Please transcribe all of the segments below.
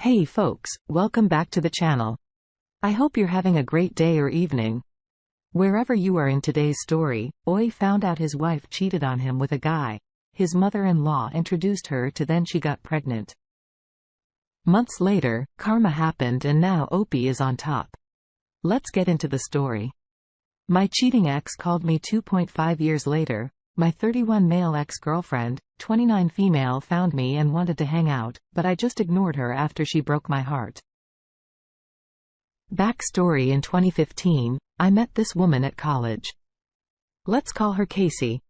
Hey folks, welcome back to the channel. I hope you're having a great day or evening. Wherever you are in today's story, Oi found out his wife cheated on him with a guy. His mother-in-law introduced her to, then she got pregnant. Months later, karma happened and now Opie is on top. Let's get into the story. My cheating ex called me 2.5 years later. My 31 male ex-girlfriend, 29 female, found me and wanted to hang out, but I just ignored her after she broke my heart. Backstory: in 2015, I met this woman at college. Let's call her Casey.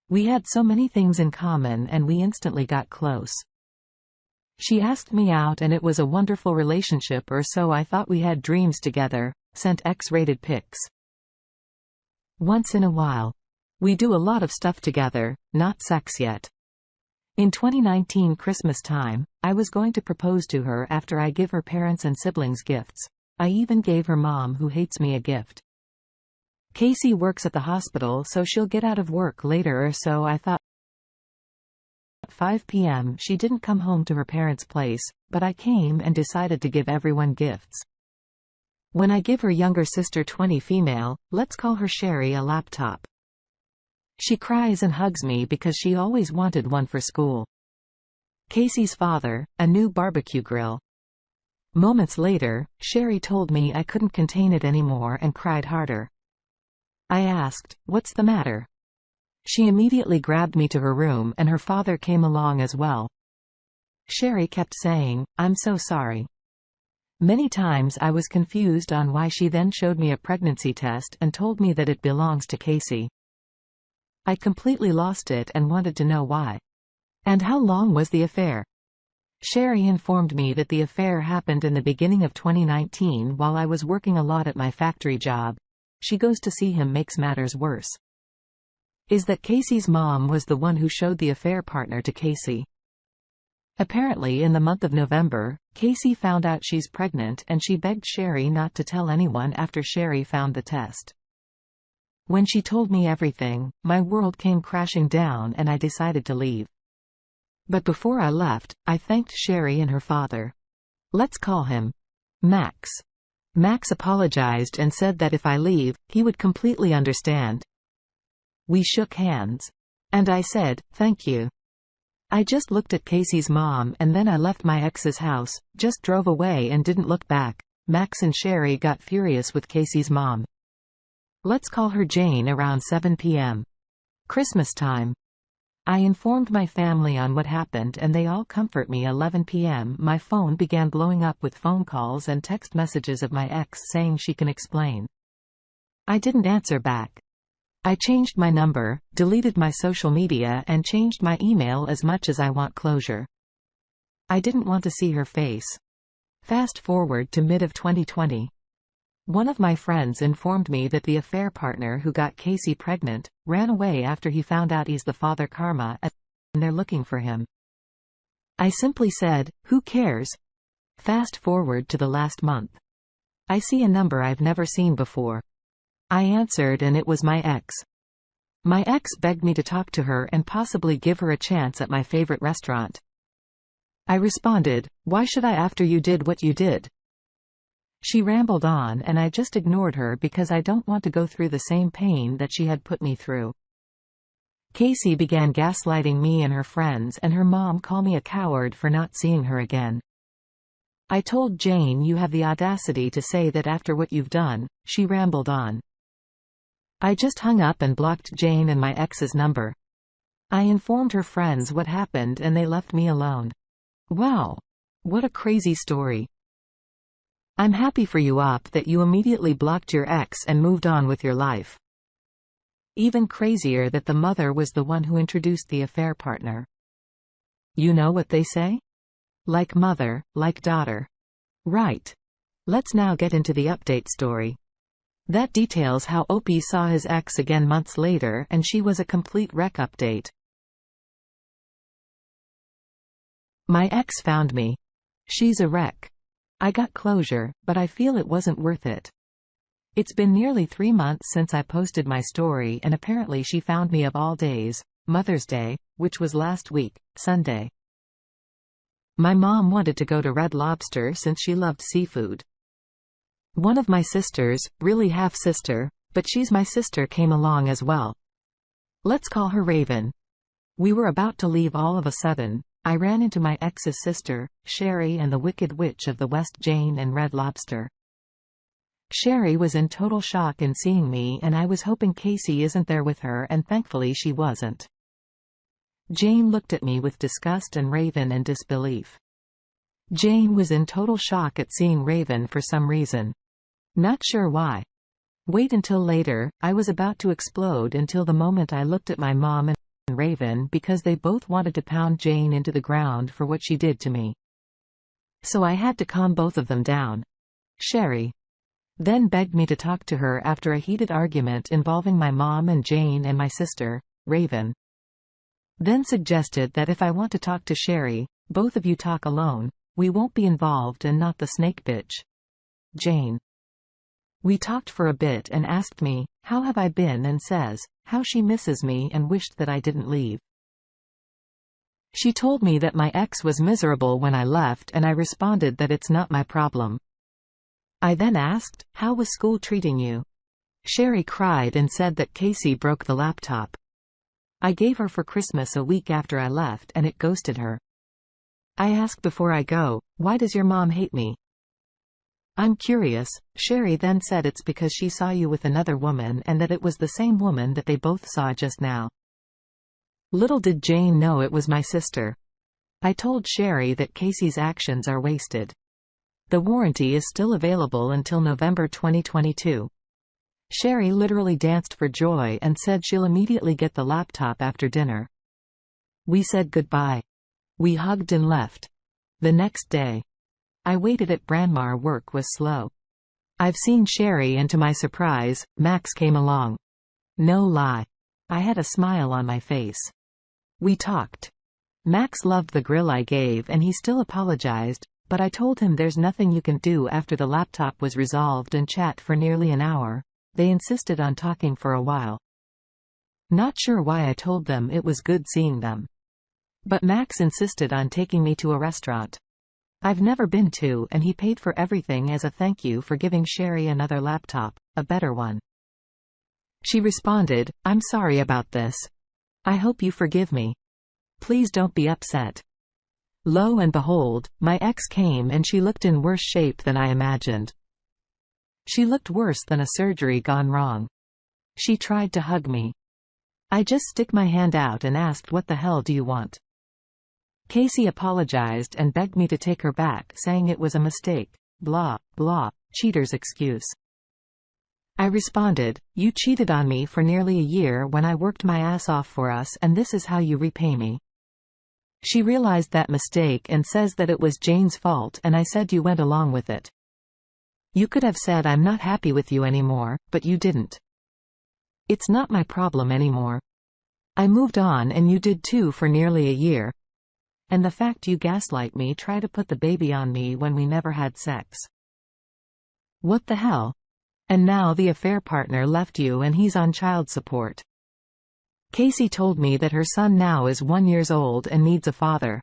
We had so many things in common and we instantly got close. She asked me out and it was a wonderful relationship, or so I thought. We had dreams together, sent X-rated pics. Once in a while. We do a lot of stuff together, not sex yet. In 2019 Christmas time, I was going to propose to her after I give her parents and siblings gifts. I even gave her mom, who hates me, a gift. Casey works at the hospital, so she'll get out of work later, or so I thought. At 5 p.m. she didn't come home to her parents' place, but I came and decided to give everyone gifts. When I give her younger sister, 20 female, let's call her Sherry, a laptop. She cries and hugs me because she always wanted one for school. Casey's father, a new barbecue grill. Moments later, Sherry told me I couldn't contain it anymore and cried harder. I asked, "What's the matter?" She immediately grabbed me to her room and her father came along as well. Sherry kept saying, "I'm so sorry." Many times I was confused on why. She then showed me a pregnancy test and told me that it belongs to Casey. I completely lost it and wanted to know why. And how long was the affair? Sherry informed me that the affair happened in the beginning of 2019 while I was working a lot at my factory job. She goes to see him. Makes matters worse is that Casey's mom was the one who showed the affair partner to Casey. Apparently in the month of November, Casey found out she's pregnant and she begged Sherry not to tell anyone after Sherry found the test. When she told me everything, my world came crashing down and I decided to leave. But before I left, I thanked Sherry and her father. Let's call him Max. Max apologized and said that if I leave, he would completely understand. We shook hands. And I said, "Thank you." I just looked at Casey's mom and then I left my ex's house, just drove away and didn't look back. Max and Sherry got furious with Casey's mom. Let's call her Jane. Around 7 p.m. Christmas time. I informed my family on what happened and they all comfort me. 11 p.m. my phone began blowing up with phone calls and text messages of my ex saying she can explain. I didn't answer back. I changed my number, deleted my social media and changed my email as much as I want closure. I didn't want to see her face. Fast forward to mid of 2020. One of my friends informed me that the affair partner who got Casey pregnant ran away after he found out he's the father, karma, and they're looking for him. I simply said, "Who cares?" Fast forward to the last month. I see a number I've never seen before. I answered and it was my ex. My ex begged me to talk to her and possibly give her a chance at my favorite restaurant. I responded, "Why should I after you did what you did?" She rambled on and I just ignored her because I don't want to go through the same pain that she had put me through. Casey began gaslighting me and her friends and her mom called me a coward for not seeing her again. I told Jane, "You have the audacity to say that after what you've done." She rambled on. I just hung up and blocked Jane and my ex's number. I informed her friends what happened and they left me alone. Wow. What a crazy story. I'm happy for you, Op, that you immediately blocked your ex and moved on with your life. Even crazier that the mother was the one who introduced the affair partner. You know what they say? Like mother, like daughter. Right. Let's now get into the update story. That details how Opie saw his ex again months later and she was a complete wreck. Update. My ex found me. She's a wreck. I got closure, but I feel it wasn't worth it. It's been nearly 3 months since I posted my story and apparently she found me of all days, Mother's Day, which was last week, Sunday. My mom wanted to go to Red Lobster since she loved seafood. One of my sisters, really half-sister, but she's my sister, came along as well. Let's call her Raven. We were about to leave all of a sudden. I ran into my ex's sister, Sherry, and the Wicked Witch of the West, Jane, and Red Lobster. Sherry was in total shock in seeing me, and I was hoping Casey isn't there with her, and thankfully she wasn't. Jane looked at me with disgust and Raven in disbelief. Jane was in total shock at seeing Raven for some reason. Not sure why. Wait until later, I was about to explode until the moment I looked at my mom and Raven, because they both wanted to pound Jane into the ground for what she did to me. So I had to calm both of them down. Sherry then begged me to talk to her after a heated argument involving my mom and Jane and my sister, Raven. Then suggested that if I want to talk to Sherry, both of you talk alone, we won't be involved and not the snake bitch. Jane. We talked for a bit and asked me, how have I been, and says, how she misses me and wished that I didn't leave. She told me that my ex was miserable when I left, and I responded that it's not my problem. I then asked, how was school treating you? Sherry cried and said that Casey broke the laptop. I gave her for Christmas a week after I left, and it ghosted her. I asked before I go, why does your mom hate me? I'm curious. Sherry then said it's because she saw you with another woman and that it was the same woman that they both saw just now. Little did Jane know it was my sister. I told Sherry that Casey's actions are wasted. The warranty is still available until November 2022. Sherry literally danced for joy and said she'll immediately get the laptop after dinner. We said goodbye. We hugged and left. The next day, I waited at Brandmar. Work was slow. I've seen Sherry, and to my surprise, Max came along. No lie. I had a smile on my face. We talked. Max loved the grill I gave and he still apologized, but I told him there's nothing you can do after the laptop was resolved, and chat for nearly an hour. They insisted on talking for a while. Not sure why I told them it was good seeing them. But Max insisted on taking me to a restaurant I've never been to, and he paid for everything as a thank you for giving Sherry another laptop, a better one. She responded, I'm sorry about this. I hope you forgive me. Please don't be upset. Lo and behold, my ex came and she looked in worse shape than I imagined. She looked worse than a surgery gone wrong. She tried to hug me. I just stick my hand out and asked, what the hell do you want? Casey apologized and begged me to take her back, saying it was a mistake. Blah, blah, cheater's excuse. I responded, you cheated on me for nearly a year when I worked my ass off for us, and this is how you repay me. She realized that mistake and says that it was Jane's fault, and I said you went along with it. You could have said I'm not happy with you anymore, but you didn't. It's not my problem anymore. I moved on and you did too for nearly a year. And the fact you gaslight me, try to put the baby on me when we never had sex. What the hell? And now the affair partner left you and he's on child support. Casey told me that her son now is 1 year old and needs a father.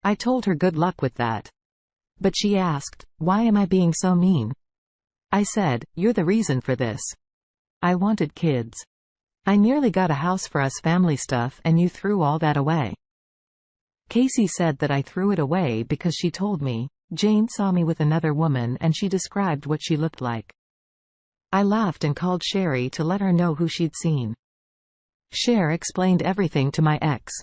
I told her good luck with that. But she asked, why am I being so mean? I said, you're the reason for this. I wanted kids. I nearly got a house for us, family stuff, and you threw all that away. Casey said that I threw it away because she told me, Jane saw me with another woman and she described what she looked like. I laughed and called Sherry to let her know who she'd seen. Cher explained everything to my ex.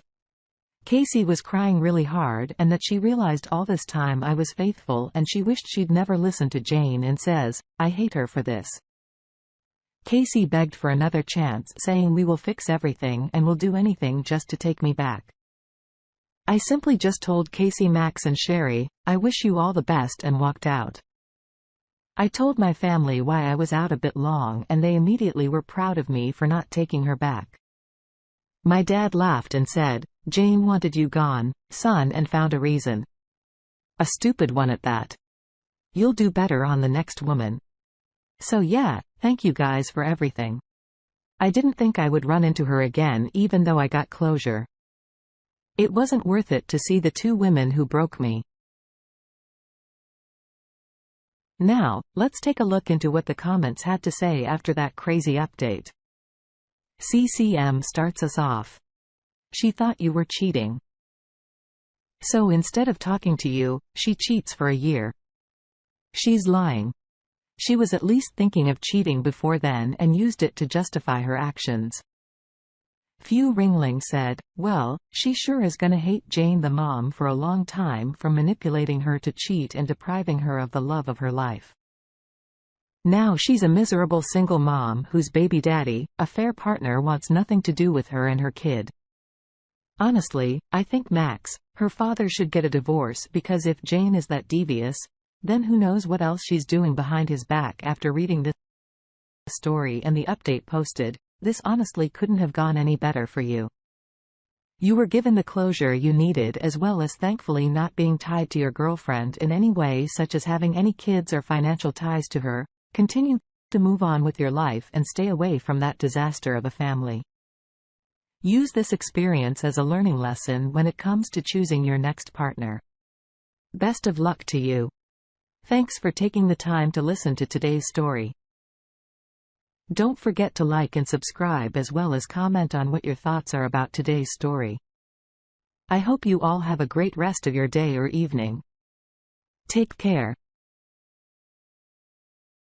Casey was crying really hard and that she realized all this time I was faithful and she wished she'd never listened to Jane and says, I hate her for this. Casey begged for another chance, saying we will fix everything and will do anything just to take me back. I simply just told Casey, Max and Sherry, I wish you all the best, and walked out. I told my family why I was out a bit long and they immediately were proud of me for not taking her back. My dad laughed and said, Jane wanted you gone, son, and found a reason. A stupid one at that. You'll do better on the next woman. So yeah, thank you guys for everything. I didn't think I would run into her again even though I got closure. It wasn't worth it to see the two women who broke me. Now, let's take a look into what the comments had to say after that crazy update. CCM starts us off. She thought you were cheating. So instead of talking to you, she cheats for a year. She's lying. She was at least thinking of cheating before then and used it to justify her actions. Few Ringling said, well, she sure is gonna hate Jane the mom for a long time for manipulating her to cheat and depriving her of the love of her life. Now she's a miserable single mom whose baby daddy, a fair partner, wants nothing to do with her and her kid. Honestly, I think Max, her father, should get a divorce, because if Jane is that devious, then who knows what else she's doing behind his back. After reading this story and the update posted, this honestly couldn't have gone any better for you. You were given the closure you needed, as well as thankfully not being tied to your girlfriend in any way, such as having any kids or financial ties to her. Continue to move on with your life and stay away from that disaster of a family. Use this experience as a learning lesson when it comes to choosing your next partner. Best of luck to you. Thanks for taking the time to listen to today's story. Don't forget to like and subscribe, as well as comment on what your thoughts are about today's story. I hope you all have a great rest of your day or evening. Take care.